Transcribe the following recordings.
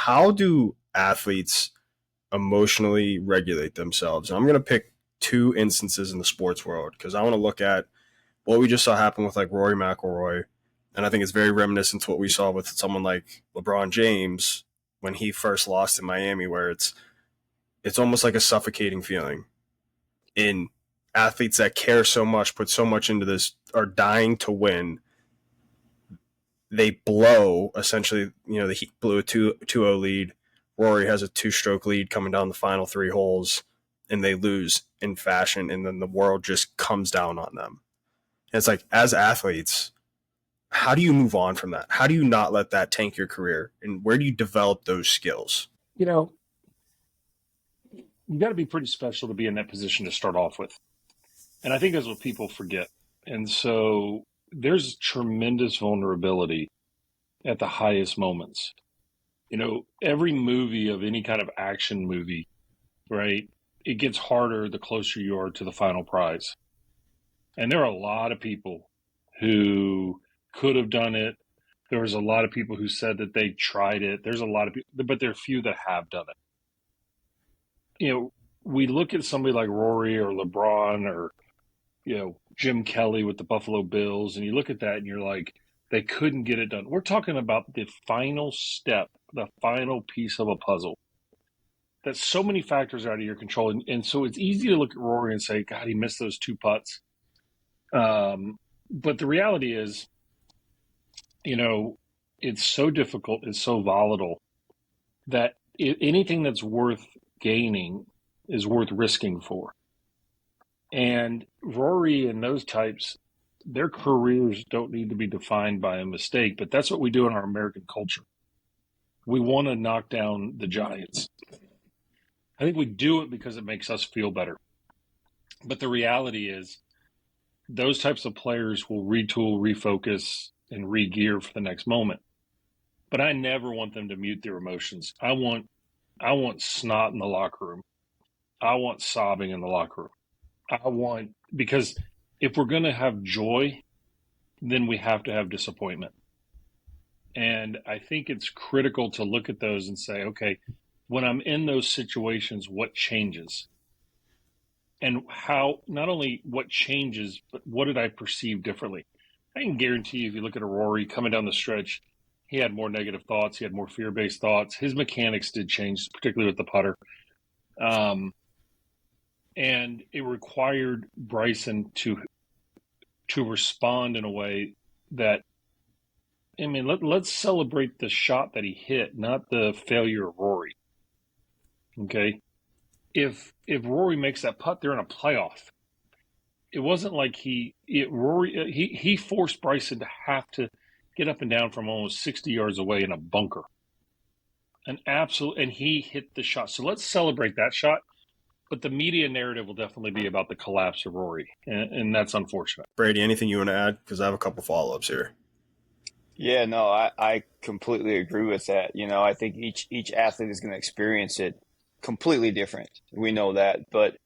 how do athletes emotionally regulate themselves? And I'm going to pick two instances in the sports world because I want to look at what we just saw happen with like Rory McIlroy. And I think it's very reminiscent to what we saw with someone like LeBron James when he first lost in Miami, where it's almost like a suffocating feeling in athletes that care so much, put so much into this, are dying to win. They blow, essentially, the Heat blew a 2-0 lead. Rory has a 2-stroke lead coming down the final 3 holes, and they lose in fashion, and then the world just comes down on them. And it's like, as athletes, how do you move on from that? How do you not let that tank your career? And where do you develop those skills? You got to be pretty special to be in that position to start off with. And I think that's what people forget. And so there's tremendous vulnerability at the highest moments. Every movie of any kind of action movie, right, it gets harder the closer you are to the final prize. And there are a lot of people who could have done it. There was a lot of people who said that they tried it. There's a lot of people, but there are few that have done it. We look at somebody like Rory or LeBron or, Jim Kelly with the Buffalo Bills, and you look at that and you're like, they couldn't get it done. We're talking about the final step, the final piece of a puzzle. That's so many factors out of your control. And so it's easy to look at Rory and say, God, he missed those 2 putts. But the reality is, it's so difficult, it's so volatile that anything that's worth gaining is worth risking for. And Rory and those types, their careers don't need to be defined by a mistake, but that's what we do in our American culture. We want to knock down the giants. I think we do it because it makes us feel better. But the reality is those types of players will retool, refocus, and re-gear for the next moment. But I never want them to mute their emotions. I want snot in the locker room. I want sobbing in the locker room. Because if we're going to have joy, then we have to have disappointment. And I think it's critical to look at those and say, okay, when I'm in those situations, what changes? And how, not only what changes, but what did I perceive differently? I can guarantee you, if you look at a Rory coming down the stretch, he had more negative thoughts. He had more fear-based thoughts. His mechanics did change, particularly with the putter. And it required Bryson to respond in a way that, let's celebrate the shot that he hit, not the failure of Rory. Okay? If Rory makes that putt, they're in a playoff. It wasn't like he forced Bryson to have to get up and down from almost 60 yards away in a bunker. And he hit the shot. So let's celebrate that shot. But the media narrative will definitely be about the collapse of Rory, and that's unfortunate. Brady, anything you want to add? Because I have a couple follow-ups here. Yeah, no, I completely agree with that. I think each athlete is going to experience it completely different. We know that. But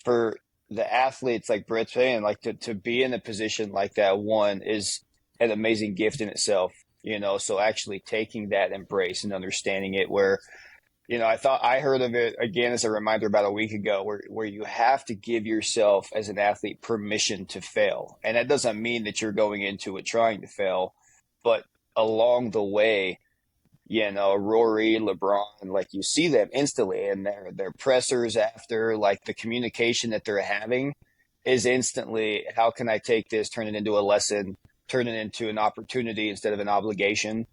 for the athletes, like Brett's saying, like to be in a position like that, one, is an amazing gift in itself. So actually taking that embrace and understanding it, where I heard of it again as a reminder about a week ago, where you have to give yourself as an athlete permission to fail. And that doesn't mean that you're going into it trying to fail, but along the way, Rory, LeBron, like you see them instantly, and their pressers after, like the communication that they're having is instantly, how can I take this, turn it into a lesson, turn it into an opportunity instead of an obligation,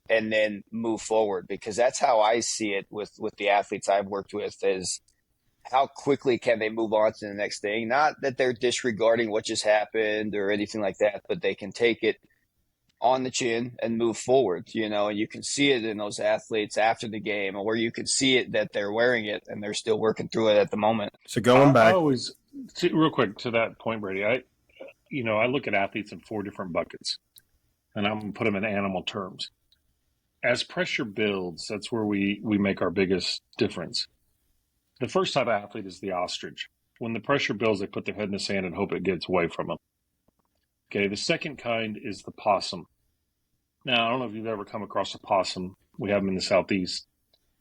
and then move forward. Because that's how I see it with the athletes I've worked with, is how quickly can they move on to the next thing? Not that they're disregarding what just happened or anything like that, but they can take it on the chin and move forward, and you can see it in those athletes after the game, or you can see it that they're wearing it and they're still working through it at the moment. So going back, I always, real quick to that point, Brady, I look at athletes in 4 different buckets, and I'm going to put them in animal terms. As pressure builds, that's where we make our biggest difference. The first type of athlete is the ostrich. When the pressure builds, they put their head in the sand and hope it gets away from them. Okay, the second kind is the possum. Now, I don't know if you've ever come across a possum. We have them in the Southeast.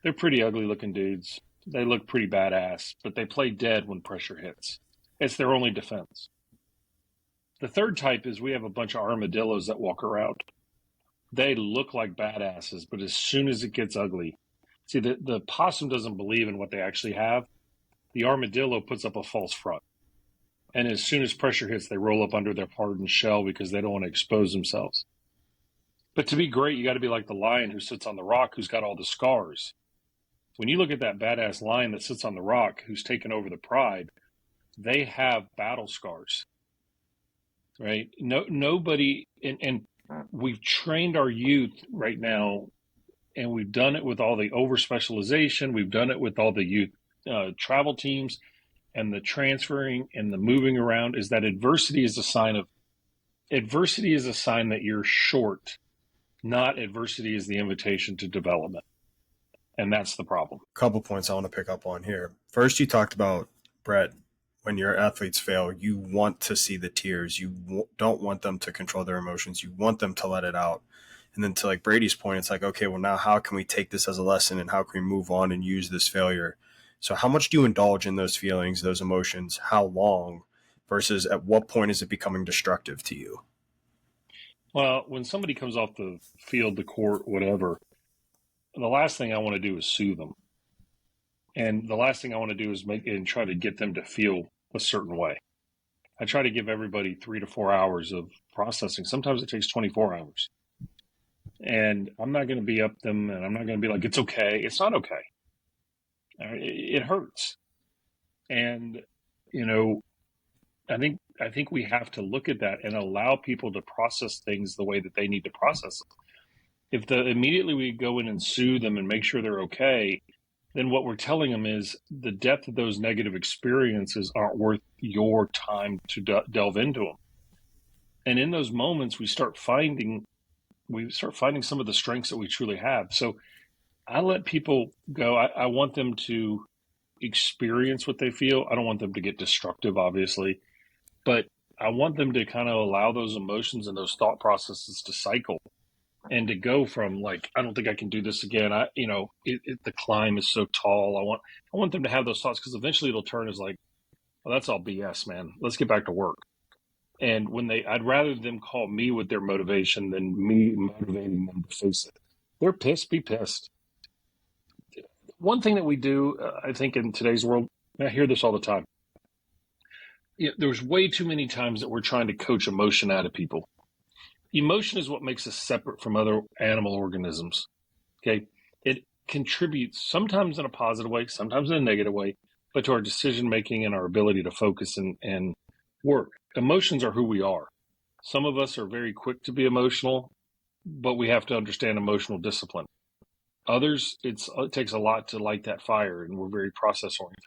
They're pretty ugly looking dudes. They look pretty badass, but they play dead when pressure hits. It's their only defense. The third type is we have a bunch of armadillos that walk around. They look like badasses, but as soon as it gets ugly, see, the possum doesn't believe in what they actually have. The armadillo puts up a false front. And as soon as pressure hits, they roll up under their hardened shell because they don't want to expose themselves. But to be great, you got to be like the lion who sits on the rock, who's got all the scars. When you look at that badass lion that sits on the rock, who's taken over the pride, they have battle scars, right? Nobody, and we've trained our youth right now, and we've done it with all the over specialization. We've done it with all the youth travel teams and the transferring and the moving around. Is that adversity is a sign that you're short, not adversity is the invitation to development. And that's the problem. A couple points I want to pick up on here. First, you talked about, Bhrett, when your athletes fail, you want to see the tears. You don't want them to control their emotions. You want them to let it out. And then to like Brady's point, it's like, okay, well, now how can we take this as a lesson and how can we move on and use this failure? So how much do you indulge in those feelings, those emotions? How long versus at what point is it becoming destructive to you? Well, when somebody comes off the field, the court, whatever, the last thing I want to do is soothe them. And the last thing I want to do is try to get them to feel a certain way. I try to give everybody 3 to 4 hours of processing. Sometimes it takes 24 hours. And I'm not going to be up them, and I'm not going to be like, it's okay. It's not okay. It hurts. And, I think we have to look at that and allow people to process things the way that they need to process them. If immediately we go in and soothe them and make sure they're okay, then what we're telling them is the depth of those negative experiences aren't worth your time to delve into them. And in those moments, we start finding some of the strengths that we truly have. So I let people go. I want them to experience what they feel. I don't want them to get destructive, obviously, but I want them to kind of allow those emotions and those thought processes to cycle. And to go from like, I don't think I can do this again. The climb is so tall. I want them to have those thoughts because eventually it'll turn as like, well, that's all BS, man. Let's get back to work. And I'd rather them call me with their motivation than me motivating them to face it. They're pissed, be pissed. One thing that we do, I think in today's world, I hear this all the time. There's way too many times that we're trying to coach emotion out of people. Emotion is what makes us separate from other animal organisms. Okay. It contributes sometimes in a positive way, sometimes in a negative way, but to our decision making and our ability to focus and work. Emotions are who we are. Some of us are very quick to be emotional, but we have to understand emotional discipline. Others, it takes a lot to light that fire, and we're very process oriented.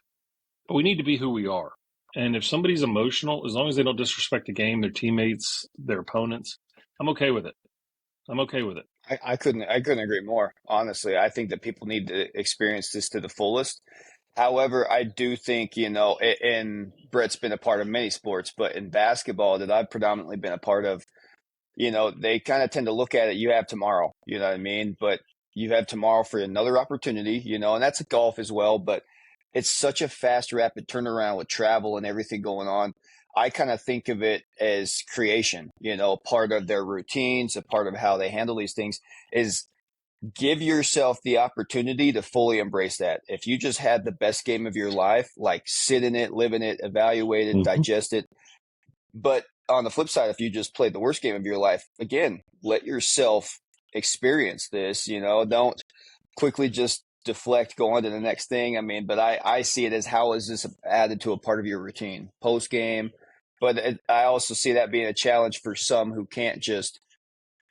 But we need to be who we are. And if somebody's emotional, as long as they don't disrespect the game, their teammates, their opponents, I'm okay with it. I couldn't agree more. Honestly, I think that people need to experience this to the fullest. However, I do think, and Brett's been a part of many sports, but in basketball that I've predominantly been a part of, they kind of tend to look at it, you have tomorrow, you know what I mean? But you have tomorrow for another opportunity, and that's golf as well. But it's such a fast, rapid turnaround with travel and everything going on. I kind of think of it as creation, part of their routines, a part of how they handle these things is give yourself the opportunity to fully embrace that. If you just had the best game of your life, like sit in it, live in it, evaluate it, digest it. But on the flip side, if you just played the worst game of your life, again, let yourself experience this, don't quickly just deflect, go on to the next thing. I mean, but I see it as how is this added to a part of your routine post game? But I also see that being a challenge for some who can't just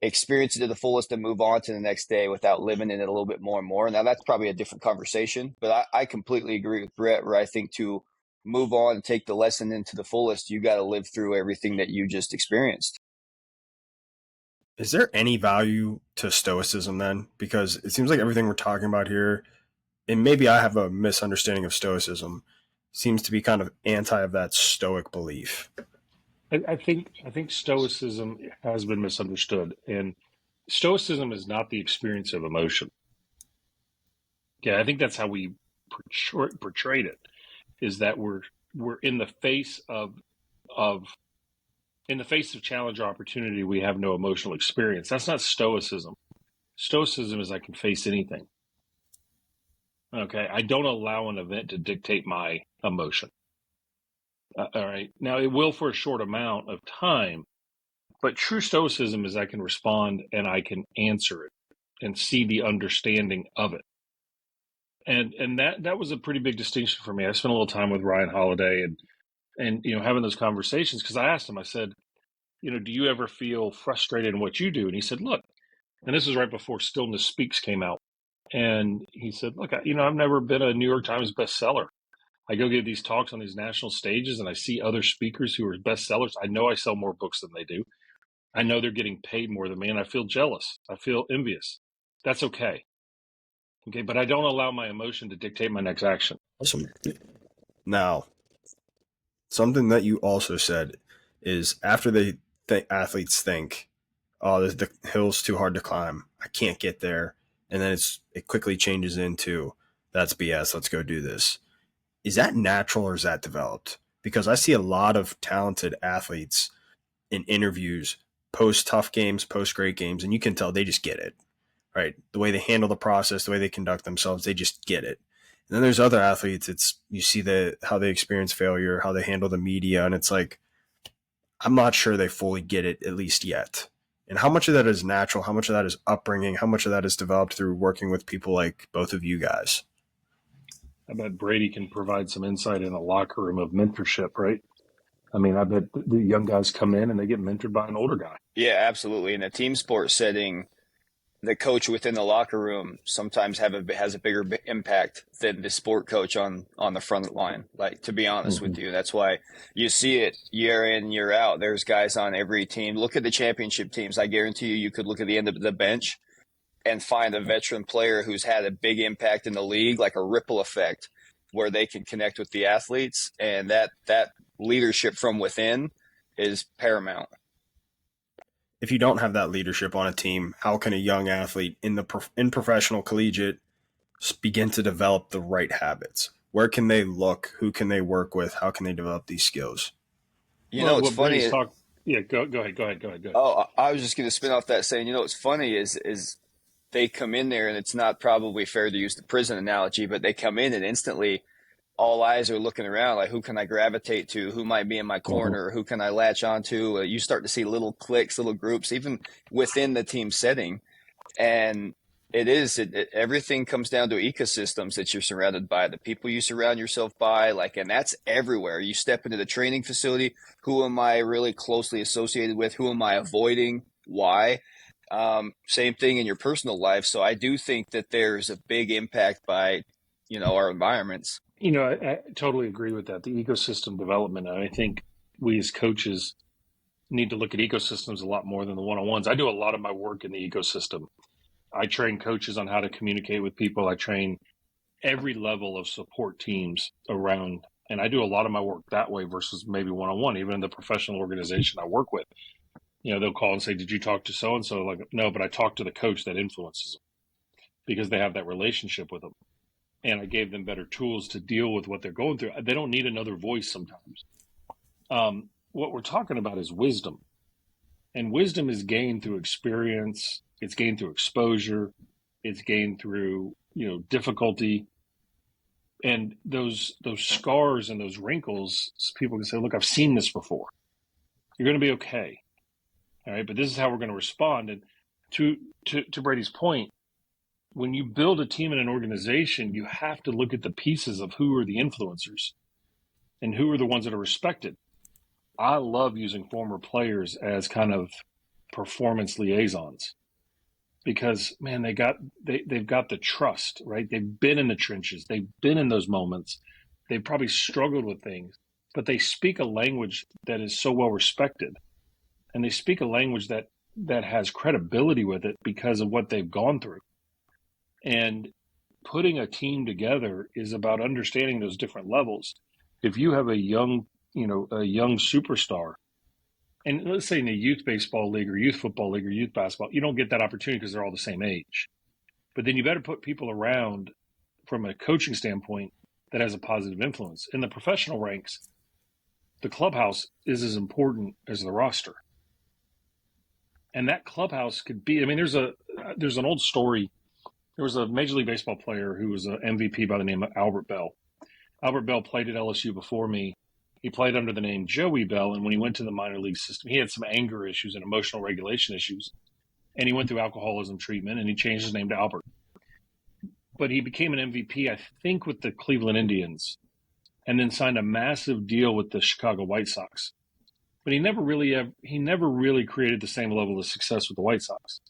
experience it to the fullest and move on to the next day without living in it a little bit more and more. Now, that's probably a different conversation, but I completely agree with Bhrett where I think to move on and take the lesson into the fullest, you got to live through everything that you just experienced. Is there any value to stoicism then? Because it seems like everything we're talking about here, and maybe I have a misunderstanding of stoicism, seems to be kind of anti of that stoic belief. I think stoicism has been misunderstood, and stoicism is not the experience of emotion. Yeah, I think that's how we portrayed it, is that we're in the face of challenge or opportunity, we have no emotional experience. That's not stoicism. Stoicism is I can face anything. Okay, I don't allow an event to dictate my emotion. All right, now it will for a short amount of time, but true stoicism is I can respond and I can answer it and see the understanding of it. And that was a pretty big distinction for me. I spent a little time with Ryan Holiday and having those conversations, because I asked him, I said, do you ever feel frustrated in what you do? And he said, look, and this is right before Stillness Speaks came out. And he said, look, I've never been a New York Times bestseller. I go give these talks on these national stages and I see other speakers who are bestsellers. I know I sell more books than they do. I know they're getting paid more than me, and I feel jealous. I feel envious. That's okay. Okay, but I don't allow my emotion to dictate my next action. Awesome. Now, something that you also said is after athletes think, oh, the hill's too hard to climb, I can't get there, and then it quickly changes into, that's BS, let's go do this. Is that natural or is that developed? Because I see a lot of talented athletes in interviews, post tough games, post great games, and you can tell they just get it, right? The way they handle the process, the way they conduct themselves, they just get it. And then there's other athletes, you see how they experience failure, how they handle the media, and it's like, I'm not sure they fully get it, at least yet. And how much of that is natural? How much of that is upbringing? How much of that is developed through working with people like both of you guys? I bet Brady can provide some insight in a locker room of mentorship, right? I mean, I bet the young guys come in and they get mentored by an older guy. Yeah, absolutely. In a team sport setting, the coach within the locker room sometimes has a bigger impact than the sport coach on the front line. Like, to be honest with you, that's why you see it year in, year out. There's guys on every team. Look at the championship teams. I guarantee you could look at the end of the bench and find a veteran player who's had a big impact in the league, like a ripple effect, where they can connect with the athletes, and that leadership from within is paramount. If you don't have that leadership on a team, how can a young athlete in professional collegiate begin to develop the right habits? Where can they look? Who can they work with? How can they develop these skills? It's funny. Yeah, go ahead. Oh, I was just going to spin off that saying, what's funny is they come in there, and it's not probably fair to use the prison analogy, but they come in and instantly all eyes are looking around, like, who can I gravitate to? Who might be in my corner? Who can I latch onto? You start to see little cliques, little groups, even within the team setting. And everything comes down to ecosystems that you're surrounded by, the people you surround yourself by, and that's everywhere. You step into the training facility. Who am I really closely associated with? Who am I avoiding? Why? Same thing in your personal life. So I do think that there's a big impact by, our environments. I totally agree with that. The ecosystem development, and I think we as coaches need to look at ecosystems a lot more than the one-on-ones. I do a lot of my work in the ecosystem. I train coaches on how to communicate with people. I train every level of support teams around, and I do a lot of my work that way versus maybe one-on-one. Even in the professional organization I work with, they'll call and say, did you talk to so-and-so? Like, no, but I talked to the coach that influences them, because they have that relationship with them. And I gave them better tools to deal with what they're going through. They don't need another voice sometimes. What we're talking about is wisdom. And wisdom is gained through experience. It's gained through exposure. It's gained through, difficulty. And those scars and those wrinkles, people can say, look, I've seen this before. You're going to be okay. All right, but this is how we're going to respond. And to Brady's point, when you build a team and an organization, you have to look at the pieces of who are the influencers and who are the ones that are respected. I love using former players as kind of performance liaisons, because, man, they've got the trust, right? They've been in the trenches. They've been in those moments. They've probably struggled with things, but they speak a language that is so well respected, and they speak a language that has credibility with it because of what they've gone through. And putting a team together is about understanding those different levels. If you have a young superstar, and let's say in a youth baseball league or youth football league or youth basketball, you don't get that opportunity because they're all the same age. But then you better put people around from a coaching standpoint that has a positive influence. In the professional ranks, the clubhouse is as important as the roster. And that clubhouse could be, I mean, there's an old story. There was a Major League Baseball player who was an MVP by the name of Albert Bell. Albert Bell played at LSU before me. He played under the name Joey Bell, and when he went to the minor league system, he had some anger issues and emotional regulation issues, and he went through alcoholism treatment, and he changed his name to Albert. But he became an MVP, I think, with the Cleveland Indians, and then signed a massive deal with the Chicago White Sox. But he never really created the same level of success with the White Sox.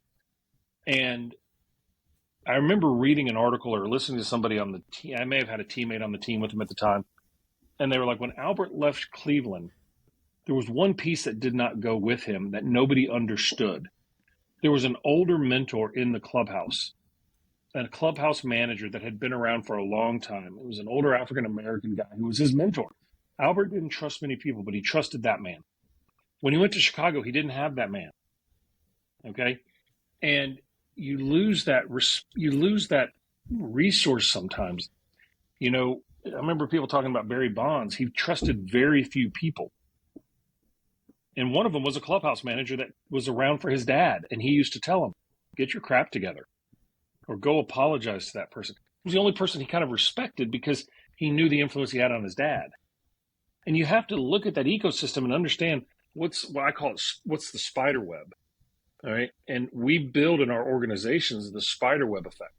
And I remember reading an article or listening to somebody on the team. I may have had a teammate on the team with him at the time. And they were like, when Albert left Cleveland, there was one piece that did not go with him that nobody understood. There was an older mentor in the clubhouse, a clubhouse manager that had been around for a long time. It was an older African-American guy who was his mentor. Albert didn't trust many people, but he trusted that man. When he went to Chicago, he didn't have that man. Okay? And you lose that resource sometimes. You know, I remember people talking about Barry Bonds. He trusted very few people. And one of them was a clubhouse manager that was around for his dad. And he used to tell him, get your crap together or go apologize to that person. He was the only person he kind of respected because he knew the influence he had on his dad. And you have to look at that ecosystem and understand what's the spider web. All right. And we build in our organizations the spider web effect.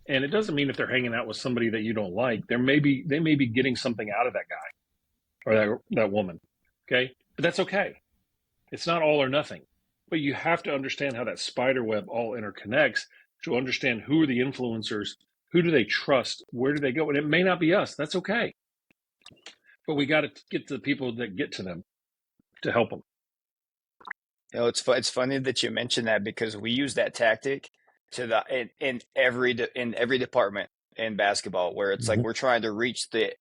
And it doesn't mean if they're hanging out with somebody that you don't like, they may be getting something out of that guy or that woman. Okay. But that's okay. It's not all or nothing. But you have to understand how that spider web all interconnects to understand who are the influencers, who do they trust, where do they go? And it may not be us. That's okay. But we got to get to the people that get to them to help them. You know, it's funny that you mentioned that because we use that tactic in every department in basketball, where it's like we're trying to reach the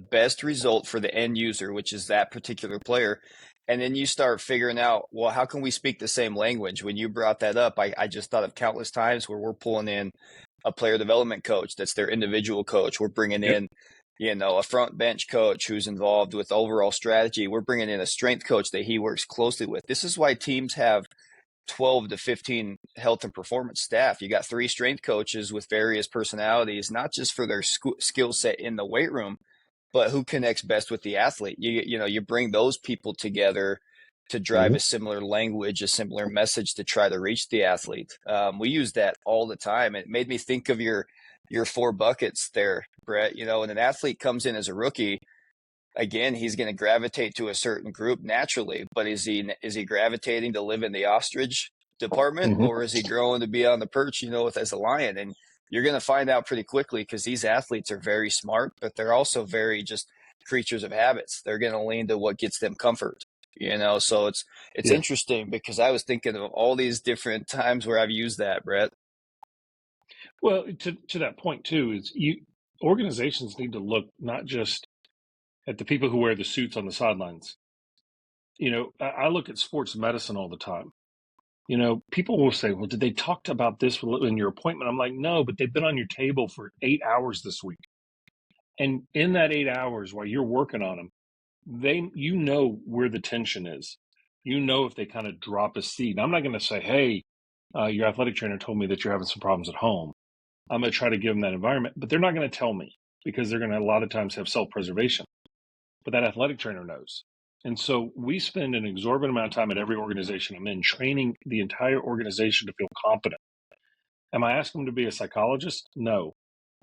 best result for the end user, which is that particular player. And then you start figuring out, well, how can we speak the same language? When you brought that up, I just thought of countless times where we're pulling in a player development coach that's their individual coach. We're bringing in, you know, a front bench coach who's involved with overall strategy. We're bringing in a strength coach that he works closely with. This is why teams have 12 to 15 health and performance staff. You got 3 strength coaches with various personalities, not just for their skill set in the weight room, but who connects best with the athlete. You bring those people together to drive a similar language, a similar message to try to reach the athlete. We use that all the time. It made me think of your 4 buckets there, Bhrett. You know, when an athlete comes in as a rookie, again, he's going to gravitate to a certain group naturally, but is he gravitating to live in the ostrich department or is he growing to be on the perch, you know, as a lion? And you're going to find out pretty quickly because these athletes are very smart, but they're also very just creatures of habits. They're going to lean to what gets them comfort, you know? So it's interesting because I was thinking of all these different times where I've used that, Bhrett. Well, to that point too, is organizations need to look not just at the people who wear the suits on the sidelines. You know, I look at sports medicine all the time. You know, people will say, well, did they talk about this in your appointment? I'm like, no, but they've been on your table for 8 hours this week. And in that 8 hours while you're working on them, you know where the tension is. You know if they kind of drop a seed. I'm not going to say, hey, your athletic trainer told me that you're having some problems at home. I'm going to try to give them that environment, but they're not going to tell me because they're going to a lot of times have self-preservation. But that athletic trainer knows. And so we spend an exorbitant amount of time at every organization I'm in training the entire organization to feel competent. Am I asking them to be a psychologist? No.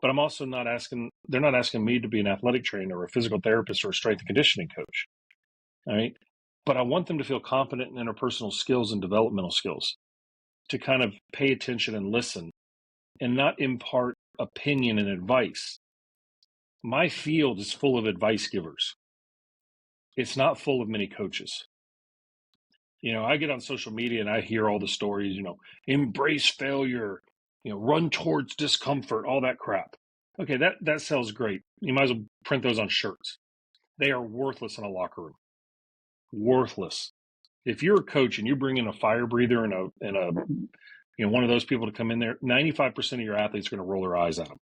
But I'm also they're not asking me to be an athletic trainer or a physical therapist or a strength and conditioning coach. All right. But I want them to feel competent in interpersonal skills and developmental skills to kind of pay attention and listen and not impart opinion and advice. My field is full of advice givers. It's not full of many coaches. You know, I get on social media and I hear all the stories, you know, embrace failure, you know, run towards discomfort, all that crap. Okay, that sells great. You might as well print those on shirts. They are worthless in a locker room. Worthless. If you're a coach and you bring in a fire breather and a you know, one of those people to come in there, 95% of your athletes are going to roll their eyes at them.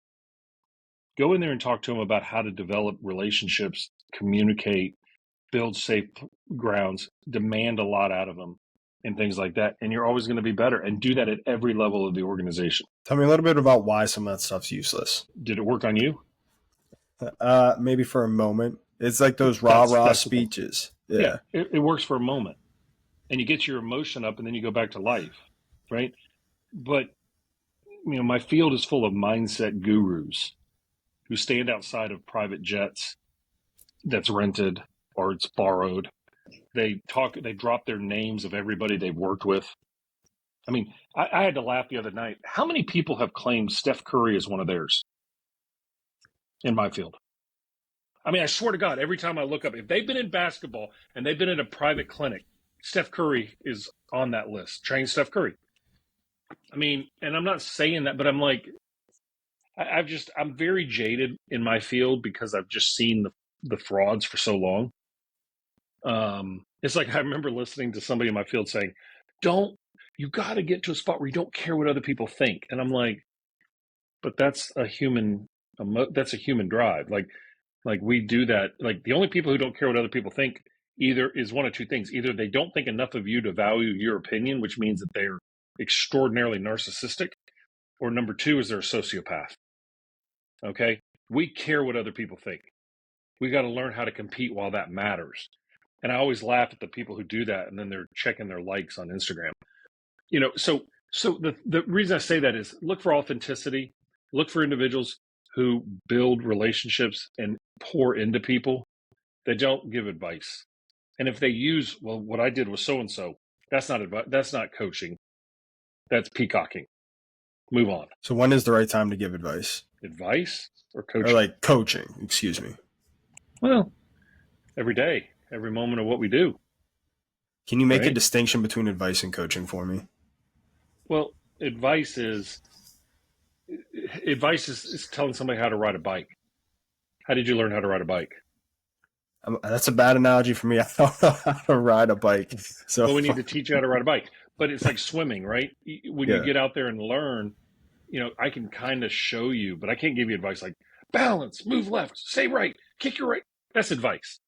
Go in there and talk to them about how to develop relationships, communicate, build safe grounds, demand a lot out of them, and things like that. And you're always going to be better, and do that at every level of the organization. Tell me a little bit about why some of that stuff's useless. Did it work on you? Maybe for a moment. It's like those rah-rah speeches. Yeah. It works for a moment. And you get your emotion up, and then you go back to life, right? But, my field is full of mindset gurus who stand outside of private jets that's rented or it's borrowed. They drop their names of everybody they've worked with. I had to laugh the other night. How many people have claimed Steph Curry as one of theirs in my field? I swear to God, every time I look up, if they've been in basketball and they've been in a private clinic, Steph Curry is on that list. Train Steph Curry. And I'm not saying that, but I'm like, I'm very jaded in my field because I've just seen the frauds for so long. It's like I remember listening to somebody in my field saying, you got to get to a spot where you don't care what other people think. And I'm like, but that's a human drive. Like we do that. Like the only people who don't care what other people think either is one of two things. Either they don't think enough of you to value your opinion, which means that they're extraordinarily narcissistic, or number two is they're a sociopath. Okay? We care what other people think. We got to learn how to compete while that matters. And I always laugh at the people who do that, and then they're checking their likes on Instagram. So the reason I say that is look for authenticity, look for individuals who build relationships and pour into people. They don't give advice. And if they use, well, what I did was so-and-so, that's not advice. That's not coaching. That's peacocking. Move on. So when is the right time to give advice? Advice or coaching? Or like coaching, excuse me. Well, every day, every moment of what we do. Can you make a distinction between advice and coaching for me? Well, advice is telling somebody how to ride a bike. How did you learn how to ride a bike? That's a bad analogy for me. I don't know how to ride a bike. So well, we need to teach you how to ride a bike. But it's like swimming, right? When you get out there and learn, I can kind of show you, but I can't give you advice like balance, move left, stay right, kick your right. That's advice.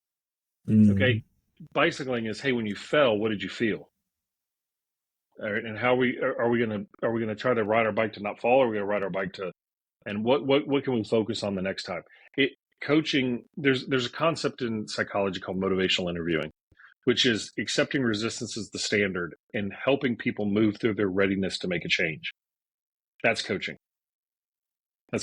Okay? Bicycling is, hey, when you fell, what did you feel? All right, and how are we gonna try to ride our bike to not fall, or are we gonna ride our bike to, and what can we focus on the next time? Coaching, there's a concept in psychology called motivational interviewing, which is accepting resistance as the standard and helping people move through their readiness to make a change. That's coaching. How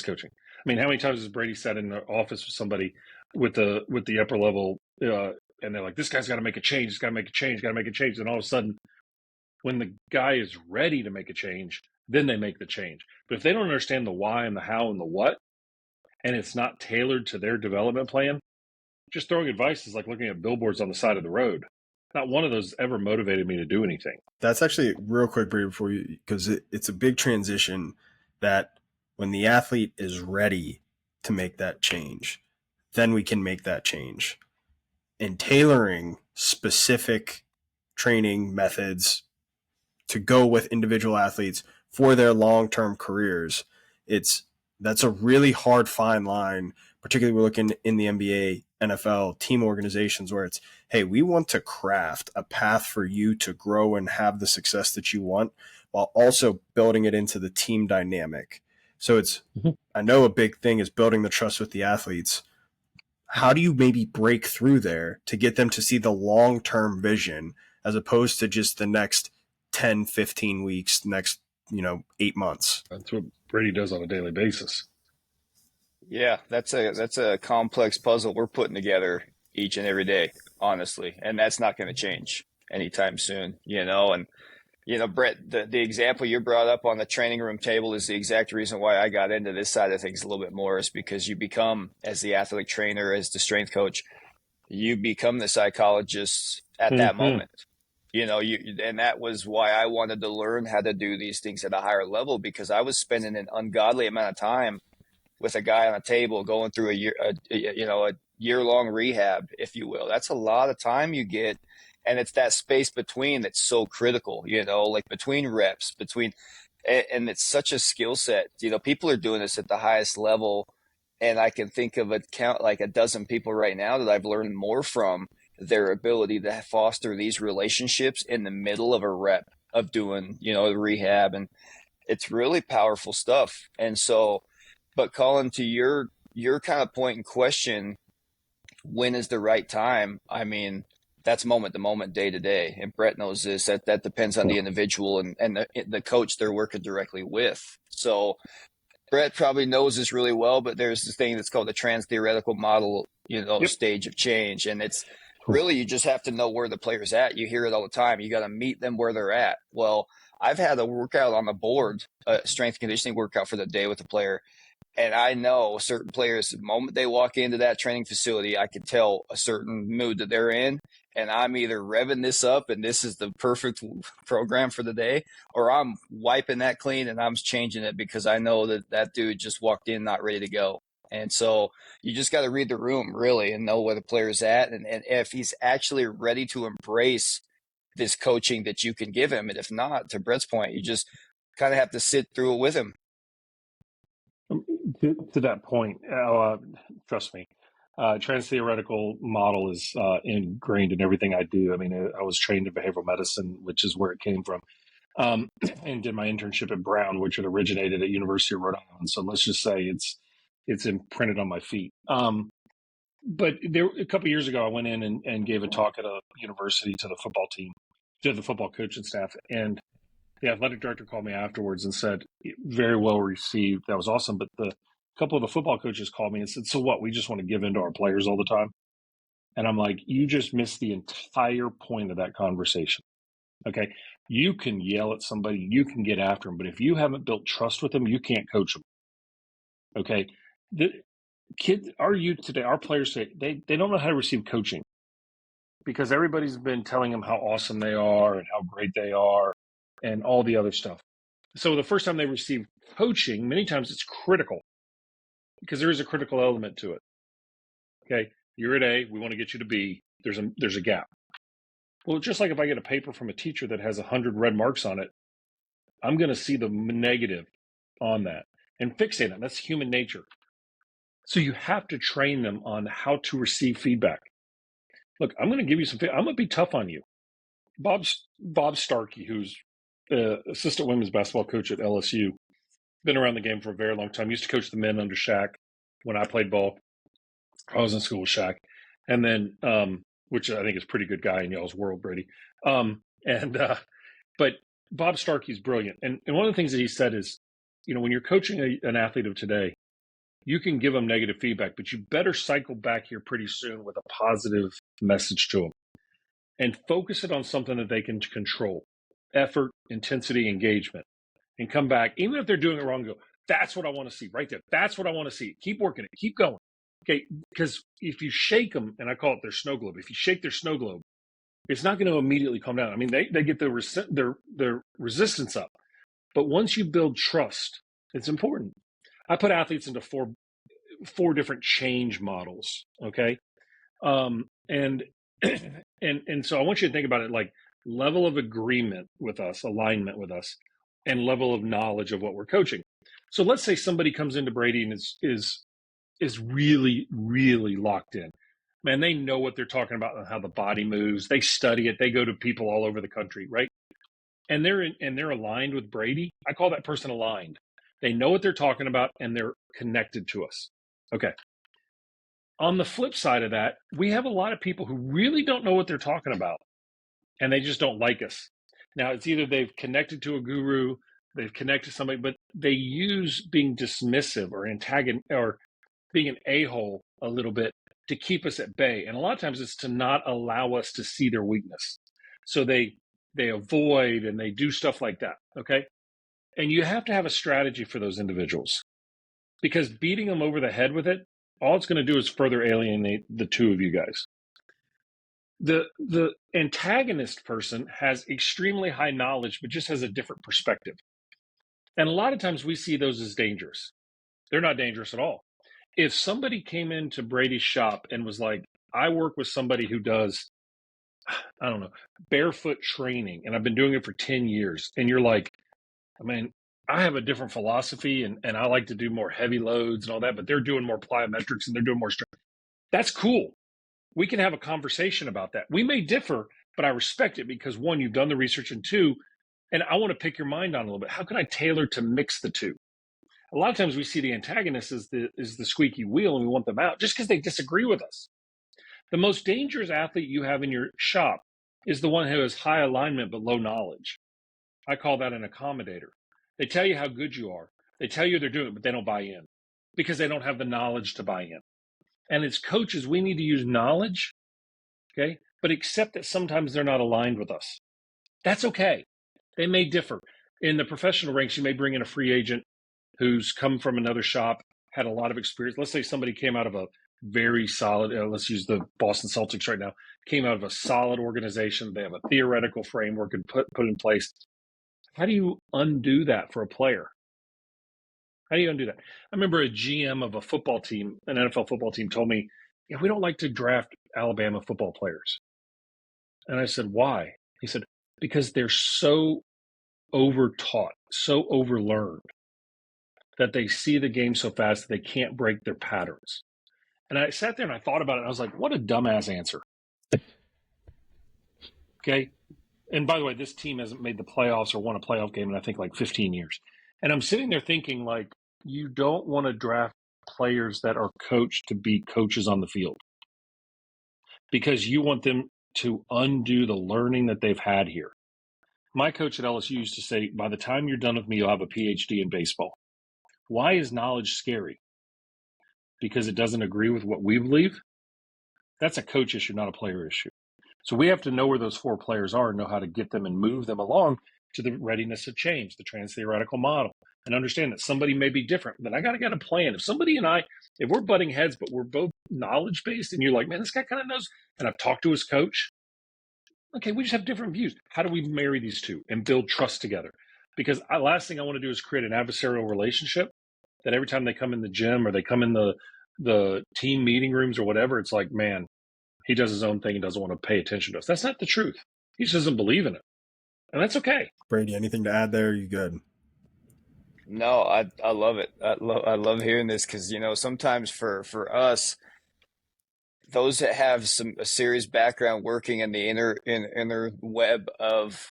many times has Brady sat in the office with somebody with the upper level, and they're like, this guy's got to make a change, he's got to make a change, and all of a sudden, when the guy is ready to make a change, then they make the change. But if they don't understand the why and the how and the what, and it's not tailored to their development plan, just throwing advice is like looking at billboards on the side of the road. Not one of those ever motivated me to do anything. That's actually real quick, Brady, before you, because it's a big transition that when the athlete is ready to make that change, then we can make that change. And tailoring specific training methods to go with individual athletes for their long-term careers, that's a really hard fine line, particularly we're looking in the NBA, NFL, team organizations where it's, hey, we want to craft a path for you to grow and have the success that you want while also building it into the team dynamic. So it's, I know a big thing is building the trust with the athletes. How do you maybe break through there to get them to see the long-term vision as opposed to just the next 10, 15 weeks, next, 8 months? That's what Brady does on a daily basis. Yeah, that's a complex puzzle we're putting together each and every day, honestly. And that's not going to change anytime soon, And, Bhrett, the example you brought up on the training room table is the exact reason why I got into this side of things a little bit more, is because you become, as the athletic trainer, as the strength coach, you become the psychologist at that moment. And that was why I wanted to learn how to do these things at a higher level, because I was spending an ungodly amount of time with a guy on a table going through a year-long rehab, if you will. That's a lot of time you get. And it's that space between that's so critical, like between reps, and it's such a skill set. People are doing this at the highest level, And I can think of like a dozen people right now that I've learned more from their ability to foster these relationships in the middle of a rep of doing, rehab. And it's really powerful stuff. And so, but Colin, to your kind of point in question, when is the right time? I mean, that's moment to moment, day to day. And Bhrett knows this, that depends on the individual and the coach they're working directly with. So Bhrett probably knows this really well, but there's this thing that's called the trans theoretical model, Yep. stage of change. And it's really, you just have to know where the player's at. You hear it all the time. You got to meet them where they're at. Well, I've had a workout on the board, a strength conditioning workout for the day with a player. And I know certain players, the moment they walk into that training facility, I can tell a certain mood that they're in. And I'm either revving this up and this is the perfect program for the day, or I'm wiping that clean and I'm changing it because I know that dude just walked in not ready to go. And so you just got to read the room really and know where the player's at and if he's actually ready to embrace this coaching that you can give him. And if not, to Brett's point, you just kind of have to sit through it with him. To that point, trust me, trans theoretical model is ingrained in everything I do. I mean, I was trained in behavioral medicine, which is where it came from, and did my internship at Brown, which had originated at University of Rhode Island. So let's just say it's imprinted on my feet. But a couple of years ago, I went in and gave a talk at a university to the football team, to the football coaching staff, and the athletic director called me afterwards and said, very well received. That was awesome. But a couple of the football coaches called me and said, so what? We just want to give in to our players all the time. And I'm like, you just missed the entire point of that conversation. Okay. You can yell at somebody, you can get after them, but if you haven't built trust with them, you can't coach them. Okay. The kids, our youth today, our players today, they don't know how to receive coaching because everybody's been telling them how awesome they are and how great they are and all the other stuff. So the first time they receive coaching, many times it's critical because there is a critical element to it. Okay, you're at A, we want to get you to B. There's a gap. Well, just like if I get a paper from a teacher that has 100 red marks on it, I'm going to see the negative on that and fixate on it. That's human nature. So you have to train them on how to receive feedback. Look, I'm going to give you some. I'm going to be tough on you. Bob Starkey, who's assistant women's basketball coach at LSU, been around the game for a very long time. Used to coach the men under Shaq when I played ball. I was in school with Shaq, and then which I think is a pretty good guy in y'all's world, Brady. But Bob Starkey's brilliant, and one of the things that he said is, when you're coaching an athlete of today, you can give them negative feedback, but you better cycle back here pretty soon with a positive message to them, and focus it on something that they can control: effort, intensity, engagement. And come back, even if they're doing it wrong, go, that's what I want to see right there. That's what I want to see. Keep working it. Keep going. Okay. Because if you shake them, and I call it their snow globe, if you shake their snow globe, it's not going to immediately calm down. I mean, they get their resistance up. But once you build trust, it's important. I put athletes into four different change models. Okay. And so I want you to think about it like level of agreement with us, alignment with us, and level of knowledge of what we're coaching. So let's say somebody comes into Brady and is really, really locked in. Man, they know what they're talking about and how the body moves. They study it. They go to people all over the country, right? And they're aligned with Brady. I call that person aligned. They know what they're talking about and they're connected to us. Okay. On the flip side of that, we have a lot of people who really don't know what they're talking about and they just don't like us. Now, it's either they've connected to a guru, they've connected to somebody, but they use being dismissive or antagonist or being an a-hole a little bit to keep us at bay. And a lot of times it's to not allow us to see their weakness. So they avoid and they do stuff like that, okay? And you have to have a strategy for those individuals because beating them over the head with it, all it's going to do is further alienate the two of you guys. The antagonist person has extremely high knowledge, but just has a different perspective. And a lot of times we see those as dangerous. They're not dangerous at all. If somebody came into Brady's shop and was like, I work with somebody who does, I don't know, barefoot training, and I've been doing it for 10 years. And you're like, I mean, I have a different philosophy, and I like to do more heavy loads and all that, but they're doing more plyometrics and they're doing more strength. That's cool. We can have a conversation about that. We may differ, but I respect it because, one, you've done the research, and two, and I want to pick your mind on a little bit. How can I tailor to mix the two? A lot of times we see the antagonist as the squeaky wheel, and we want them out just because they disagree with us. The most dangerous athlete you have in your shop is the one who has high alignment but low knowledge. I call that an accommodator. They tell you how good you are. They tell you they're doing it, but they don't buy in because they don't have the knowledge to buy in. And as coaches, we need to use knowledge, okay, but accept that sometimes they're not aligned with us. That's okay. They may differ. In the professional ranks, you may bring in a free agent who's come from another shop, had a lot of experience. Let's say somebody came out of a very solid, let's use the Boston Celtics right now, came out of a solid organization. They have a theoretical framework and put in place. How do you undo that for a player? How do you undo that? I remember a GM of a football team, an NFL football team, told me, yeah, we don't like to draft Alabama football players. And I said, why? He said, because they're so over-taught, so overlearned, that they see the game so fast that they can't break their patterns. And I sat there and I thought about it, and I was like, what a dumbass answer. Okay? And by the way, this team hasn't made the playoffs or won a playoff game in, I think, like 15 years. And I'm sitting there thinking, like, you don't want to draft players that are coached to be coaches on the field because you want them to undo the learning that they've had here. My coach at LSU used to say, by the time you're done with me, you'll have a PhD in baseball. Why is knowledge scary? Because it doesn't agree with what we believe? That's a coach issue, not a player issue. So we have to know where those four players are and know how to get them and move them along to the readiness of change, the trans-theoretical model, and understand that somebody may be different, but I got to get a plan. If somebody and I, if we're butting heads, but we're both knowledge-based, and you're like, man, this guy kind of knows, and I've talked to his coach, okay, we just have different views. How do we marry these two and build trust together? Because last thing I want to do is create an adversarial relationship that every time they come in the gym or they come in the team meeting rooms or whatever, it's like, man, he does his own thing and doesn't want to pay attention to us. That's not the truth. He just doesn't believe in it. And that's okay. Brady, anything to add there? You good? No, I love it. I love hearing this because, sometimes for us, those that have a serious background working in the inner web of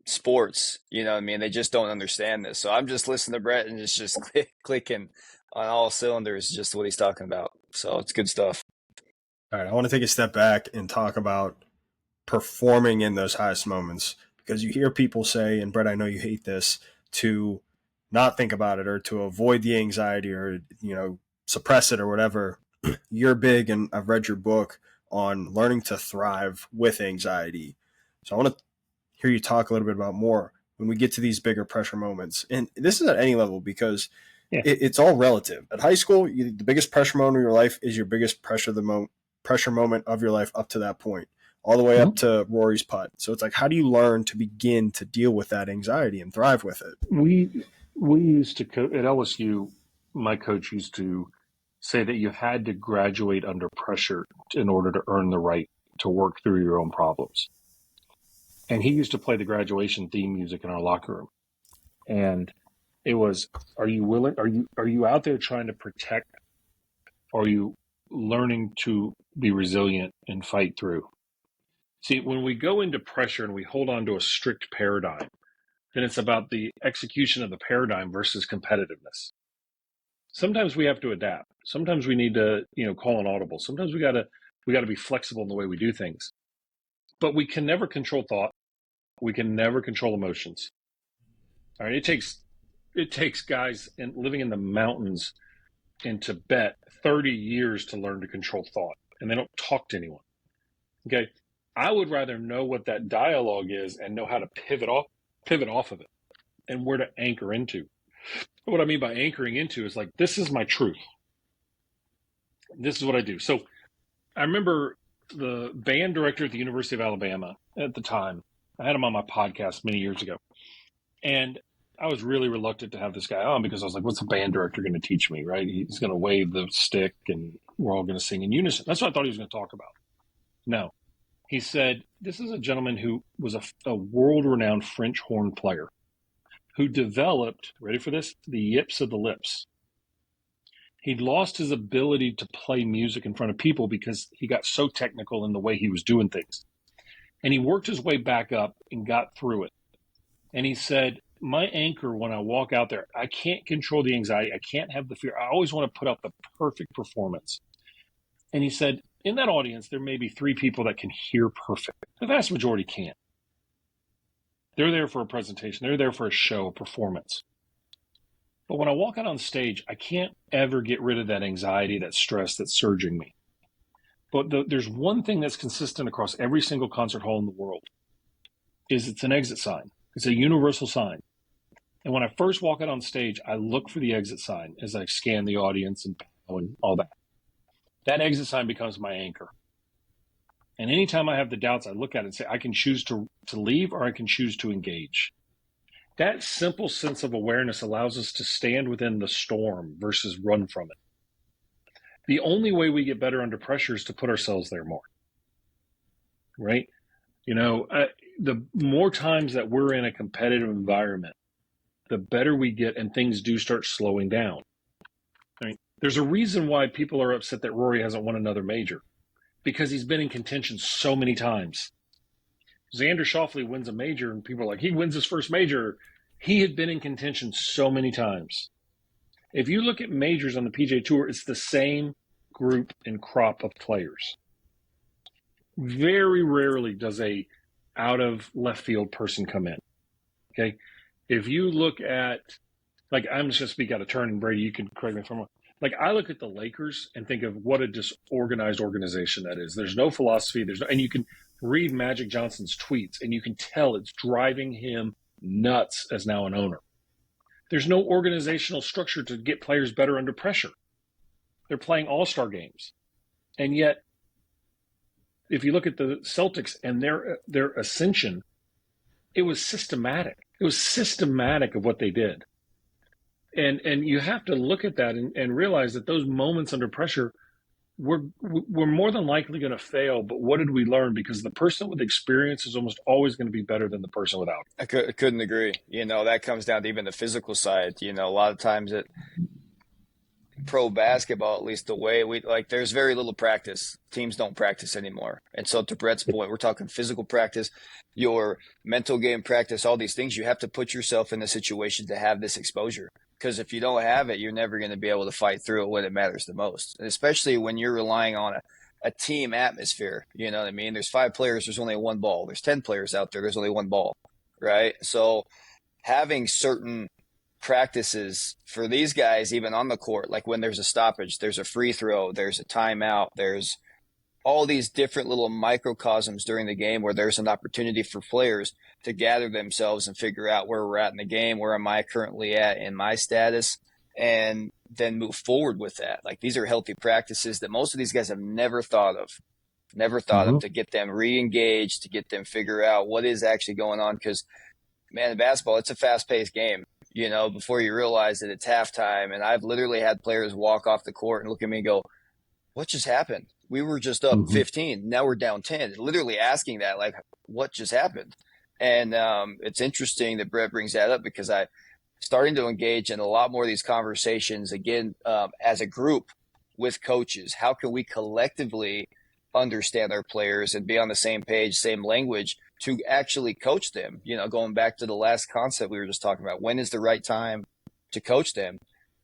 sports, what I mean, they just don't understand this. So I'm just listening to Bhrett and it's just clicking on all cylinders, just what he's talking about. So it's good stuff. All right, I want to take a step back and talk about performing in those highest moments because you hear people say, and Bhrett, I know you hate this, to not think about it or to avoid the anxiety or, suppress it or whatever. You're big, and I've read your book on learning to thrive with anxiety. So I want to hear you talk a little bit about more when we get to these bigger pressure moments. And this is at any level because it's all relative. At high school, the biggest pressure moment of your life is your biggest pressure moment of your life up to that point, all the way up to Rory's putt. So it's like, how do you learn to begin to deal with that anxiety and thrive with it? We used to at LSU, my coach used to say that you had to graduate under pressure in order to earn the right to work through your own problems. And he used to play the graduation theme music in our locker room. And it was, are you willing? Are you out there trying to protect? Or are you learning to be resilient and fight through? See, when we go into pressure and we hold on to a strict paradigm, then it's about the execution of the paradigm versus competitiveness. Sometimes we have to adapt. Sometimes we need to, call an audible. Sometimes we got to be flexible in the way we do things. But we can never control thought. We can never control emotions. All right, it takes guys living in the mountains in Tibet 30 years to learn to control thought, and they don't talk to anyone. Okay, I would rather know what that dialogue is and know how to pivot off of it, and where to anchor into. What I mean by anchoring into is like, this is my truth. This is what I do. So I remember the band director at the University of Alabama at the time. I had him on my podcast many years ago. And I was really reluctant to have this guy on because I was like, what's a band director going to teach me, right? He's going to wave the stick and we're all going to sing in unison. That's what I thought he was going to talk about. No. He said, this is a gentleman who was a world-renowned French horn player who developed, ready for this, the yips of the lips. He'd lost his ability to play music in front of people because he got so technical in the way he was doing things. And he worked his way back up and got through it. And he said, my anchor when I walk out there, I can't control the anxiety. I can't have the fear. I always want to put out the perfect performance. And he said, in that audience, there may be 3 people that can hear perfect. The vast majority can't. They're there for a presentation. They're there for a show, a performance. But when I walk out on stage, I can't ever get rid of that anxiety, that stress that's surging me. But there's one thing that's consistent across every single concert hall in the world, is it's an exit sign. It's a universal sign. And when I first walk out on stage, I look for the exit sign as I scan the audience and all that. That exit sign becomes my anchor. And anytime I have the doubts, I look at it and say, I can choose to leave or I can choose to engage. That simple sense of awareness allows us to stand within the storm versus run from it. The only way we get better under pressure is to put ourselves there more, right? The more times that we're in a competitive environment, the better we get and things do start slowing down. I mean, there's a reason why people are upset that Rory hasn't won another major, because he's been in contention so many times. Xander Schauffele wins a major and people are like, he wins his first major. He had been in contention so many times. If you look at majors on the PGA Tour, it's the same group and crop of players. Very rarely does a out of left field person come in. Okay. If you look at, like, I'm just going to speak out of turn, and Brady, you can correct me if I'm wrong. Like, I look at the Lakers and think of what a disorganized organization that is. There's no philosophy. And you can read Magic Johnson's tweets and you can tell it's driving him nuts as now an owner. There's no organizational structure to get players better under pressure. They're playing all-star games. And yet, if you look at the Celtics and their ascension, it was systematic. It was systematic of what they did. And you have to look at that and realize that those moments under pressure, we're more than likely going to fail. But what did we learn? Because the person with experience is almost always going to be better than the person without. I couldn't agree. That comes down to even the physical side. A lot of times pro basketball, at least the way there's very little practice. Teams don't practice anymore. And so to Brett's point, we're talking physical practice, your mental game practice, all these things. You have to put yourself in a situation to have this exposure. Because if you don't have it, you're never going to be able to fight through it when it matters the most. And especially when you're relying on a team atmosphere. You know what I mean? There's 5 players, there's only one ball. There's 10 players out there, there's only one ball, right? So having certain practices for these guys, even on the court, like when there's a stoppage, there's a free throw, there's a timeout, there's all these different little microcosms during the game where there's an opportunity for players to gather themselves and figure out where we're at in the game, where am I currently at in my status, and then move forward with that. Like, these are healthy practices that most of these guys have never thought of to get them re-engaged, to get them figure out what is actually going on. Because, man, in basketball, it's a fast-paced game. Before you realize that it's halftime, and I've literally had players walk off the court and look at me and go, what just happened? We were just up 15. Now we're down 10. Literally asking that, like, what just happened? And it's interesting that Bhrett brings that up, because I'm starting to engage in a lot more of these conversations, again, as a group with coaches. How can we collectively understand our players and be on the same page, same language to actually coach them? Going back to the last concept we were just talking about, when is the right time to coach them?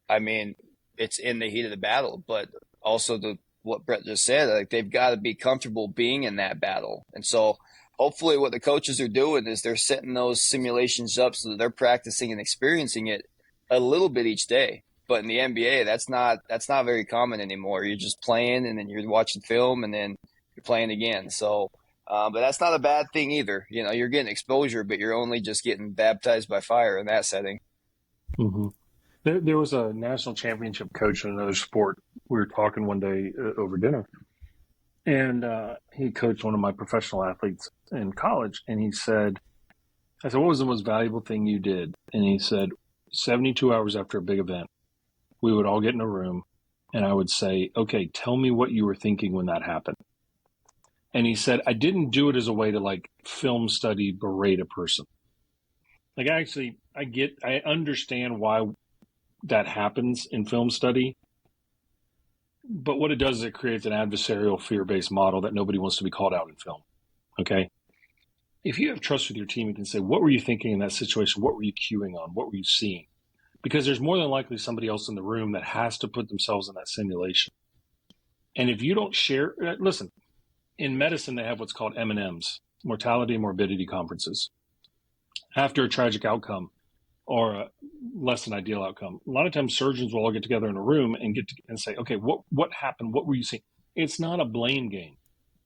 I mean, it's in the heat of the battle, but also what Bhrett just said, like, they've got to be comfortable being in that battle. And so hopefully what the coaches are doing is they're setting those simulations up so that they're practicing and experiencing it a little bit each day. But in the NBA, that's not very common anymore. You're just playing, and then you're watching film, and then you're playing again. So, but that's not a bad thing either. You're getting exposure, but you're only just getting baptized by fire in that setting. Mm-hmm. There was a national championship coach in another sport. We were talking one day over dinner, and he coached one of my professional athletes in college. And I said, what was the most valuable thing you did? And he said, 72 hours after a big event, we would all get in a room, and I would say, okay, tell me what you were thinking when that happened. And he said, I didn't do it as a way to, like, film study berate a person. Like I understand why that happens in film study, but what it does is it creates an adversarial fear-based model that nobody wants to be called out in film. Okay. If you have trust with your team, you can say, what were you thinking in that situation? What were you cueing on? What were you seeing? Because there's more than likely somebody else in the room that has to put themselves in that simulation. And if you don't share, listen, in medicine, they have what's called M&Ms, mortality and morbidity conferences. After a tragic outcome or a less than ideal outcome, a lot of times surgeons will all get together in a room and say, okay, what happened? What were you seeing? It's not a blame game.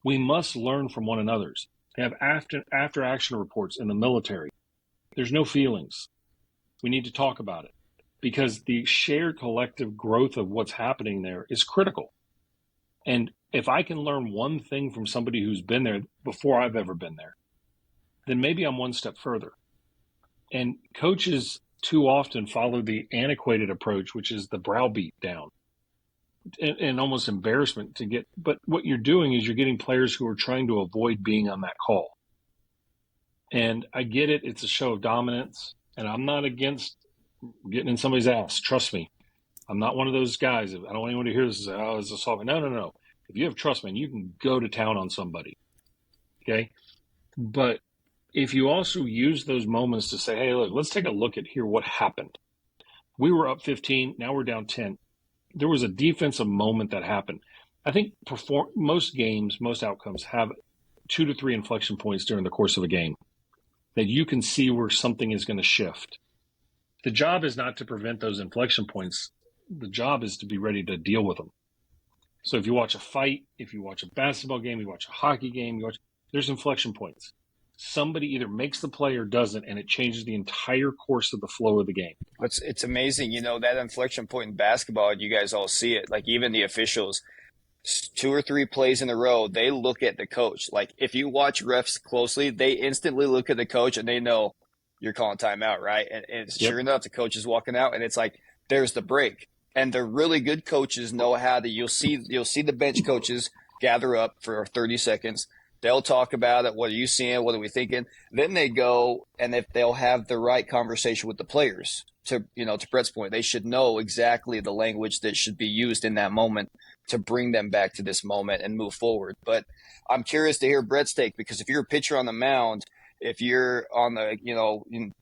We must learn from one another's. They have after action reports in the military. There's no feelings. We need to talk about it because the shared collective growth of what's happening there is critical. And if I can learn one thing from somebody who's been there before I've ever been there, then maybe I'm one step further. And coaches too often follow the antiquated approach, which is the browbeat down and almost embarrassment to get. But what you're doing is you're getting players who are trying to avoid being on that call. And I get it. It's a show of dominance. And I'm not against getting in somebody's ass. Trust me. I'm not one of those guys. I don't want anyone to hear this and say, oh, it's a soft. No. If you have trust, man, you can go to town on somebody. Okay? But if you also use those moments to say, hey, look, let's take a look at here what happened. We were up 15. Now we're down 10. There was a defensive moment that happened. I think most games, most outcomes have 2 to 3 inflection points during the course of a game that you can see where something is going to shift. The job is not to prevent those inflection points. The job is to be ready to deal with them. So if you watch a fight, if you watch a basketball game, you watch a hockey game, there's inflection points. Somebody either makes the play or doesn't, and it changes the entire course of the flow of the game. It's amazing, that inflection point in basketball, you guys all see it. Like even the officials, 2 or 3 plays in a row, they look at the coach. Like if you watch refs closely, they instantly look at the coach and they know you're calling timeout, right? And sure enough, the coach is walking out, and it's like there's the break. And the really good coaches know how to. You'll see the bench coaches gather up for 30 seconds. They'll talk about it. What are you seeing? What are we thinking? Then they go, and if they'll have the right conversation with the players. To Brett's point, they should know exactly the language that should be used in that moment to bring them back to this moment and move forward. But I'm curious to hear Brett's take, because if you're a pitcher on the mound, if you're on the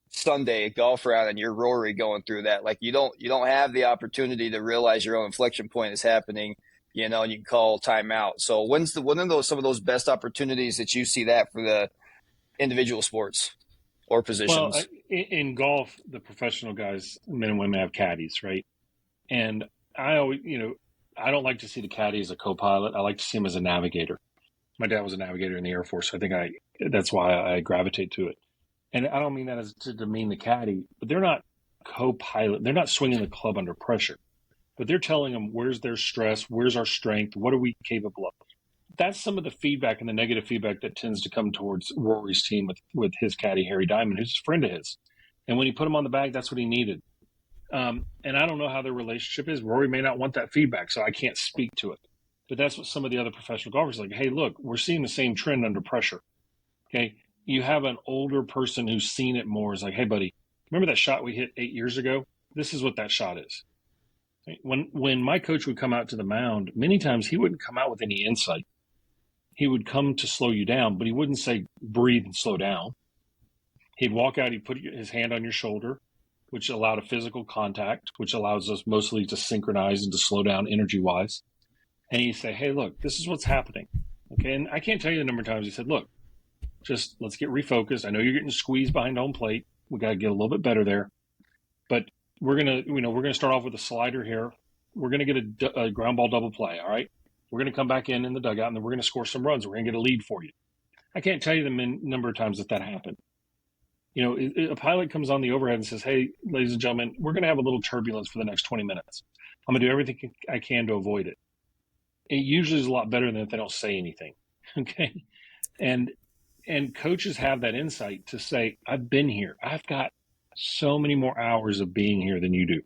Sunday golf round and you're Rory going through that, like you don't have the opportunity to realize your own inflection point is happening. And you can call timeout. So when are some of those best opportunities that you see that for the individual sports or positions? Well, in golf, the professional guys, men and women, have caddies, right? And I always, I don't like to see the caddy as a co-pilot. I like to see him as a navigator. My dad was a navigator in the Air Force, so I think that's why I gravitate to it. And I don't mean that as to demean the caddy, but they're not co-pilot. They're not swinging the club under pressure. But they're telling them where's their stress, where's our strength, what are we capable of. That's some of the feedback and the negative feedback that tends to come towards Rory's team with his caddy, Harry Diamond, who's a friend of his. And when he put him on the bag, that's what he needed. And I don't know how their relationship is. Rory may not want that feedback, so I can't speak to it. But that's what some of the other professional golfers are like, hey, look, we're seeing the same trend under pressure. Okay, you have an older person who's seen it more. Is like, hey, buddy, remember that shot we hit 8 years ago? This is what that shot is. When my coach would come out to the mound, many times he wouldn't come out with any insight. He would come to slow you down, but he wouldn't say breathe and slow down. He'd walk out, he'd put his hand on your shoulder, which allowed a physical contact, which allows us mostly to synchronize and to slow down energy-wise. And he'd say, hey, look, this is what's happening. Okay, and I can't tell you the number of times he said, look, just let's get refocused. I know you're getting squeezed behind home plate. We got to get a little bit better there. But we're gonna start off with a slider here. We're gonna get a ground ball double play. All right, we're gonna come back in the dugout, and then we're gonna score some runs. We're gonna get a lead for you. I can't tell you the number of times that happened. A pilot comes on the overhead and says, "Hey, ladies and gentlemen, we're gonna have a little turbulence for the next 20 minutes. I'm gonna do everything I can to avoid it." It usually is a lot better than if they don't say anything. Okay, and coaches have that insight to say, "I've been here. I've got so many more hours of being here than you do.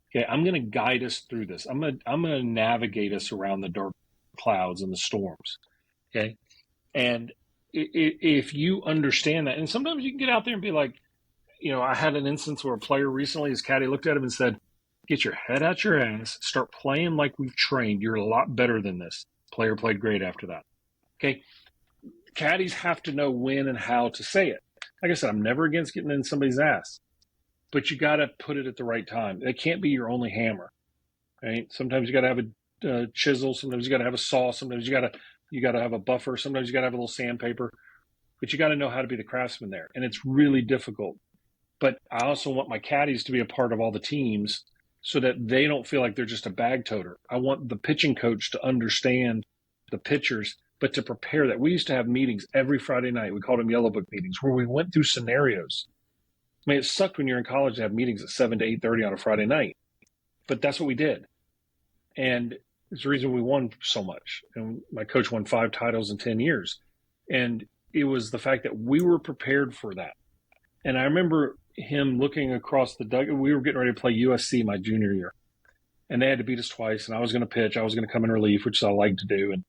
Okay, I'm going to guide us through this. I'm going to navigate us around the dark clouds and the storms." Okay, and if you understand that, and sometimes you can get out there and be like, I had an instance where a player recently, his caddy looked at him and said, "Get your head out your ass, start playing like we've trained. You're a lot better than this." Player played great after that. Okay. Caddies have to know when and how to say it. Like I said, I'm never against getting in somebody's ass, but you got to put it at the right time. It can't be your only hammer, right? Sometimes you got to have a chisel. Sometimes you got to have a saw. Sometimes you got to have a buffer. Sometimes you got to have a little sandpaper, but you got to know how to be the craftsman there. And it's really difficult. But I also want my caddies to be a part of all the teams so that they don't feel like they're just a bag toter. I want the pitching coach to understand the pitchers, but to prepare that. We used to have meetings every Friday night. We called them Yellow Book meetings, where we went through scenarios. I mean, it sucked when you're in college to have meetings at 7 to 8:30 on a Friday night, but that's what we did. And it's the reason we won so much. And my coach won 5 titles in 10 years. And it was the fact that we were prepared for that. And I remember him looking across the dugout. We were getting ready to play USC my junior year, and they had to beat us twice. And I was going to pitch. I was going to come in relief, which I like to do. And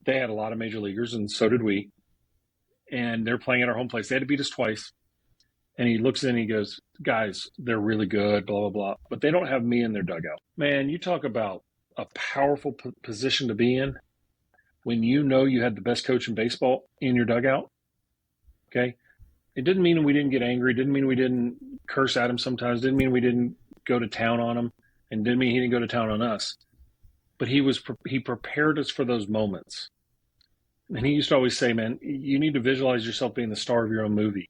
they had a lot of major leaguers, and so did we. And they're playing at our home place. They had to beat us twice. And he looks in and he goes, "Guys, they're really good, blah, blah, blah. But they don't have me in their dugout." Man, you talk about a powerful position to be in when you know you had the best coach in baseball in your dugout. Okay? It didn't mean we didn't get angry. It didn't mean we didn't curse at him sometimes. It didn't mean we didn't go to town on him. And didn't mean he didn't go to town on us. But he prepared us for those moments. And he used to always say, "Man, you need to visualize yourself being the star of your own movie.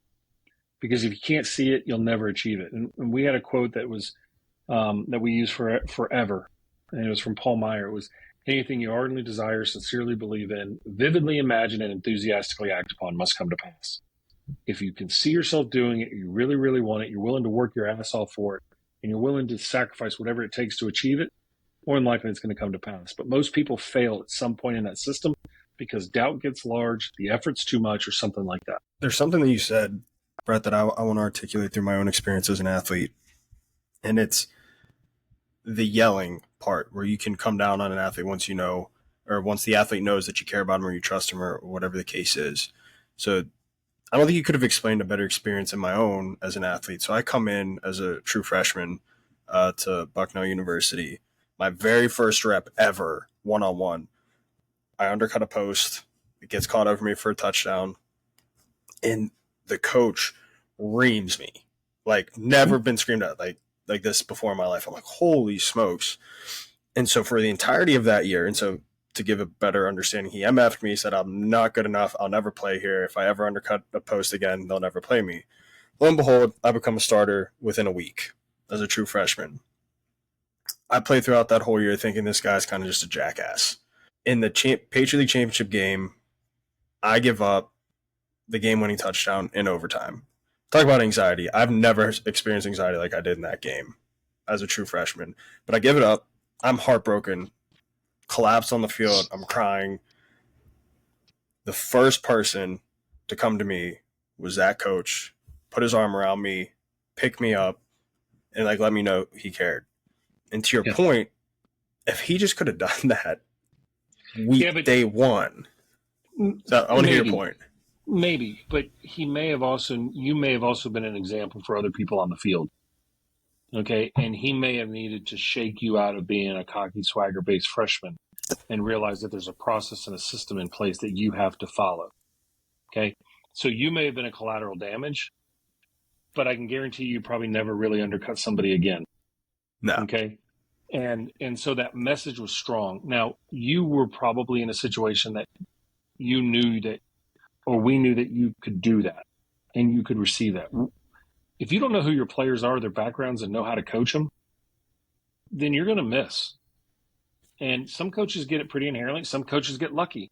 Because if you can't see it, you'll never achieve it." And we had a quote that was that we use forever. And it was from Paul Meyer. It was, "Anything you ardently desire, sincerely believe in, vividly imagine, and enthusiastically act upon must come to pass." If you can see yourself doing it, you really, really want it, you're willing to work your ass off for it, and you're willing to sacrifice whatever it takes to achieve it, more than likely it's going to come to pass. But most people fail at some point in that system because doubt gets large, the effort's too much, or something like that. There's something that you said, Bhrett, that I want to articulate through my own experience as an athlete, and it's the yelling part where you can come down on an athlete once you know, or once the athlete knows that you care about him or you trust him or whatever the case is. So I don't think you could have explained a better experience in my own as an athlete. So I come in as a true freshman to Bucknell University. My very first rep ever, one-on-one. I undercut a post. It gets caught over me for a touchdown. And the coach reams me. Like, never been screamed at like this before in my life. I'm like, holy smokes. And so for the entirety of that year, and so to give a better understanding, he MF'd me, said, "I'm not good enough. I'll never play here. If I ever undercut a post again, they'll never play me." Lo and behold, I become a starter within a week as a true freshman. I played throughout that whole year thinking this guy's kind of just a jackass. In the Patriot League Championship game, I give up the game-winning touchdown in overtime. Talk about anxiety. I've never experienced anxiety like I did in that game as a true freshman. But I give it up. I'm heartbroken. Collapse on the field. I'm crying. The first person to come to me was that coach, put his arm around me, pick me up, and let me know he cared. And to your point, if he just could have done that day one, so I want to hear your point. Maybe, but you may have also been an example for other people on the field. Okay, and he may have needed to shake you out of being a cocky, swagger-based freshman and realize that there's a process and a system in place that you have to follow. Okay, so you may have been a collateral damage, but I can guarantee you probably never really undercut somebody again. No. Okay, and so that message was strong. Now, you were probably in a situation that you knew that, or we knew that you could do that and you could receive that. If you don't know who your players are, their backgrounds, and know how to coach them, then you're going to miss. And some coaches get it pretty inherently. Some coaches get lucky.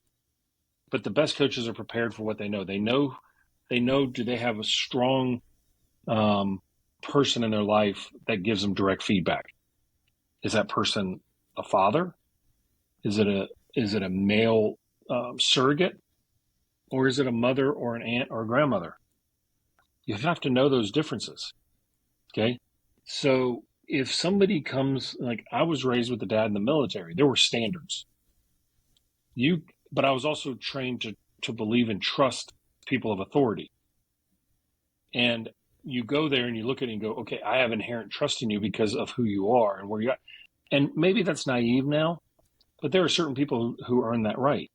But the best coaches are prepared for what they know. They know, do they have a strong person in their life that gives them direct feedback? Is that person a father? Is it a male surrogate? Or is it a mother or an aunt or a grandmother? You have to know those differences, okay? So if somebody comes, like I was raised with a dad in the military, there were standards. But I was also trained to believe and trust people of authority. And you go there and you look at it and go, okay, I have inherent trust in you because of who you are and where you are. And maybe that's naive now, but there are certain people who earn that right.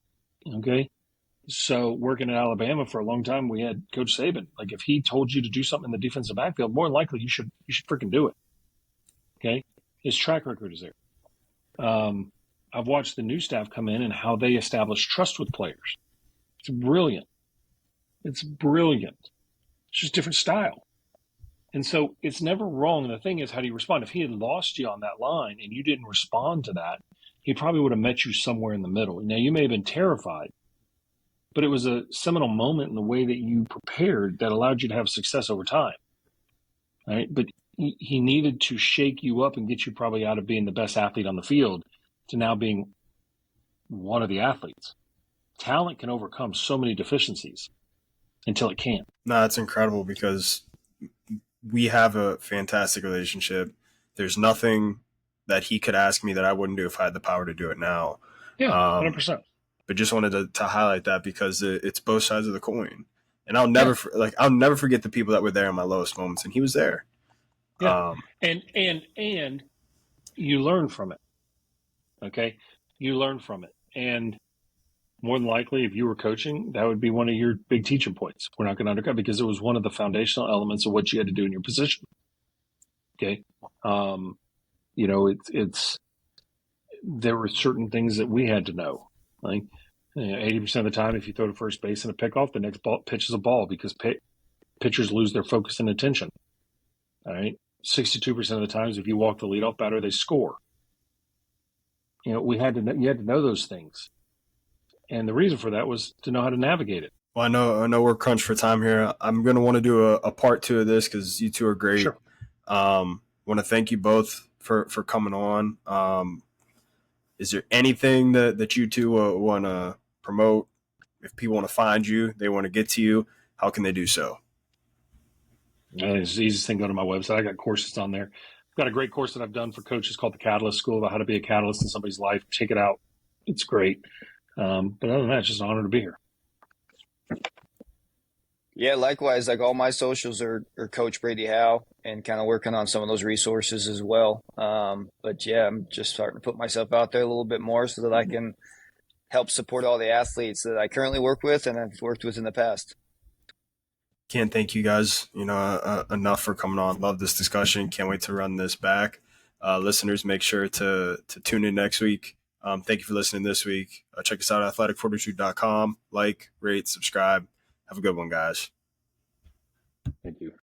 Okay. So working at Alabama for a long time, we had Coach Saban. Like if he told you to do something in the defensive backfield, more than likely you should freaking do it. Okay. His track record is there. I've watched the new staff come in and how they establish trust with players. It's brilliant. It's brilliant. It's just different style. And so it's never wrong. The thing is, how do you respond? If he had lost you on that line and you didn't respond to that, he probably would have met you somewhere in the middle. Now, you may have been terrified, but it was a seminal moment in the way that you prepared that allowed you to have success over time. Right? But he needed to shake you up and get you probably out of being the best athlete on the field to now being one of the athletes. Talent can overcome so many deficiencies until it can't. No, that's incredible because we have a fantastic relationship. There's nothing that he could ask me that I wouldn't do if I had the power to do it now. Yeah, 100%. But just wanted to highlight that because it's both sides of the coin. And I'll never forget the people that were there in my lowest moments, and he was there. Yeah. And you learn from it. Okay? You learn from it. And more than likely, if you were coaching, that would be one of your big teaching points. We're not going to undercut because it was one of the foundational elements of what you had to do in your position. Okay? There were certain things that we had to know. Like 80% of the time, if you throw to first base and a pickoff, the next pitch is a ball because pitchers lose their focus and attention. All right? 62% of the times, if you walk the leadoff batter, they score. You had to know those things. And the reason for that was to know how to navigate it. Well, I know we're crunched for time here. I'm going to want to do a part 2 of this because you two are great. Sure. Want to thank you both for coming on. Is there anything that you two want to promote? If people want to find you, they want to get to you, how can they do so? It's the easiest thing, go to my website. I got courses on there. I've got a great course that I've done for coaches called the Catalyst School about how to be a catalyst in somebody's life. Check it out. It's great. But other than that, it's just an honor to be here. Yeah, likewise. Like all my socials are Coach Brady Howe and kind of working on some of those resources as well. But yeah, I'm just starting to put myself out there a little bit more so that I can help support all the athletes that I currently work with and I've worked with in the past. Can't thank you guys, enough for coming on. Love this discussion. Can't wait to run this back. Listeners, make sure to tune in next week. Thank you for listening this week. Check us out at athleticfortitude.com. Like, rate, subscribe. Have a good one, guys. Thank you.